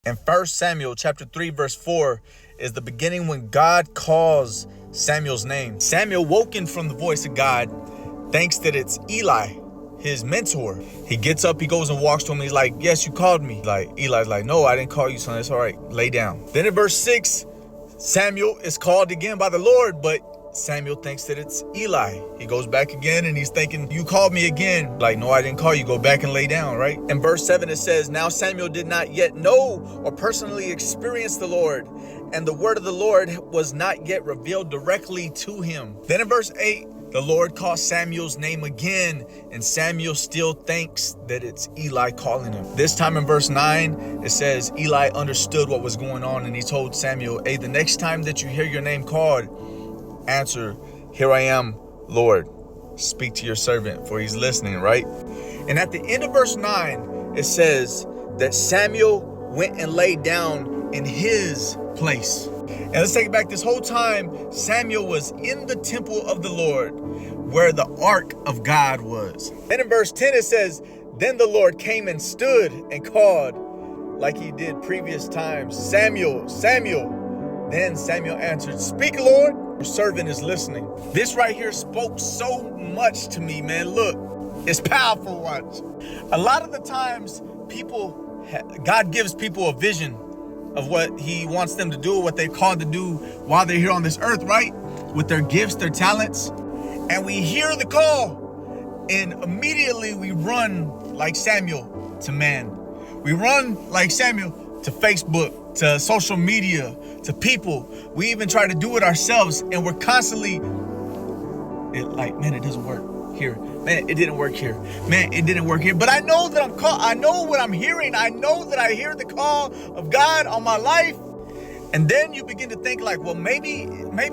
In 1 Samuel chapter 3 verse 4 is the beginning when God calls Samuel's name. Samuel, woken from the voice of God, thinks that it's Eli, his mentor. He gets up, he goes and walks to him. He's like, yes, you called me. Like, Eli's like, no, I didn't call you, son. It's all right. Lay down. Then in verse 6, Samuel is called again by the Lord, but Samuel thinks that it's Eli. He goes back again and he's thinking, you called me again. Like, no, I didn't call you. Go back and lay down, right? In verse 7, it says, now Samuel did not yet know or personally experience the Lord, and the word of the Lord was not yet revealed directly to him. Then in verse 8, the Lord calls Samuel's name again, and Samuel still thinks that it's Eli calling him. This time in verse 9, it says Eli understood what was going on, and he told Samuel, hey, the next time that you hear your name called, answer, here I am, Lord. Speak to your servant, for he's listening, right? And at the end of verse 9, it says that Samuel went and laid down in his place. And let's take it back. This whole time, Samuel was in the temple of the Lord, where the ark of God was. Then in verse 10, it says, then the Lord came and stood and called, like he did previous times, Samuel, Samuel. Then Samuel answered, speak, Lord. Your servant is listening. This right here spoke so much to me, man. Look, it's powerful. Watch. A lot of the times, God gives people a vision of what he wants them to do, what they're called to do while they're here on this earth, right? With their gifts, their talents. And we hear the call, and immediately we run like Samuel to man. We run like Samuel to Facebook, to social media, to people. We even try to do it ourselves, and we're constantly man, it doesn't work here. Man, it didn't work here. Man, it didn't work here. But I know that I'm called. I know what I'm hearing. I know that I hear the call of God on my life. And then you begin to think like, well, maybe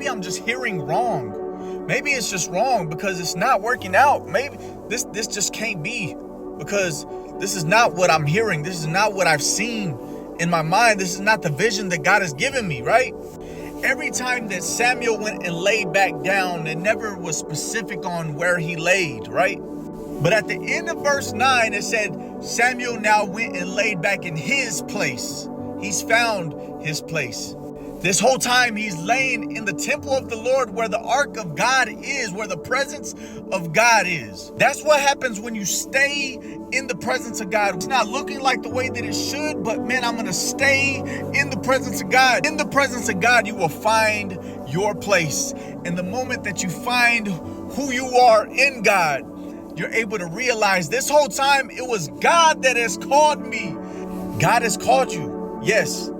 I'm just hearing wrong. Maybe it's just wrong because it's not working out. Maybe this just can't be, because this is not what I'm hearing. This is not what I've seen in my mind. This is not the vision that God has given me, right? Every time that Samuel went and laid back down, it never was specific on where he laid, right? But at the end of verse 9, it said, Samuel now went and laid back in his place. He's found his place. This whole time he's laying in the temple of the Lord, where the ark of God is, where the presence of God is. That's what happens when you stay in the presence of God. It's not looking like the way that it should, but man, I'm going to stay in the presence of God. In the presence of God, you will find your place. And the moment that you find who you are in God, you're able to realize this whole time it was God that has called me. God has called you, yes,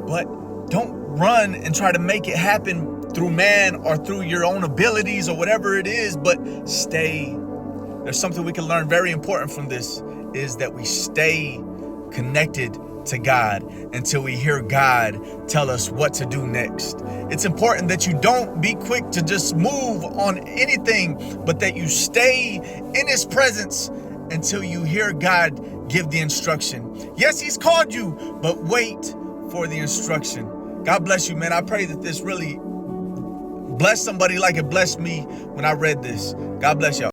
but don't run and try to make it happen through man or through your own abilities or whatever it is, but stay. There's something we can learn very important from this, is that we stay connected to God until we hear God tell us what to do next. It's important that you don't be quick to just move on anything, but that you stay in his presence until you hear God give the instruction. Yes, he's called you, but wait for the instruction. God bless you, man. I pray that this really blessed somebody like it blessed me when I read this. God bless y'all.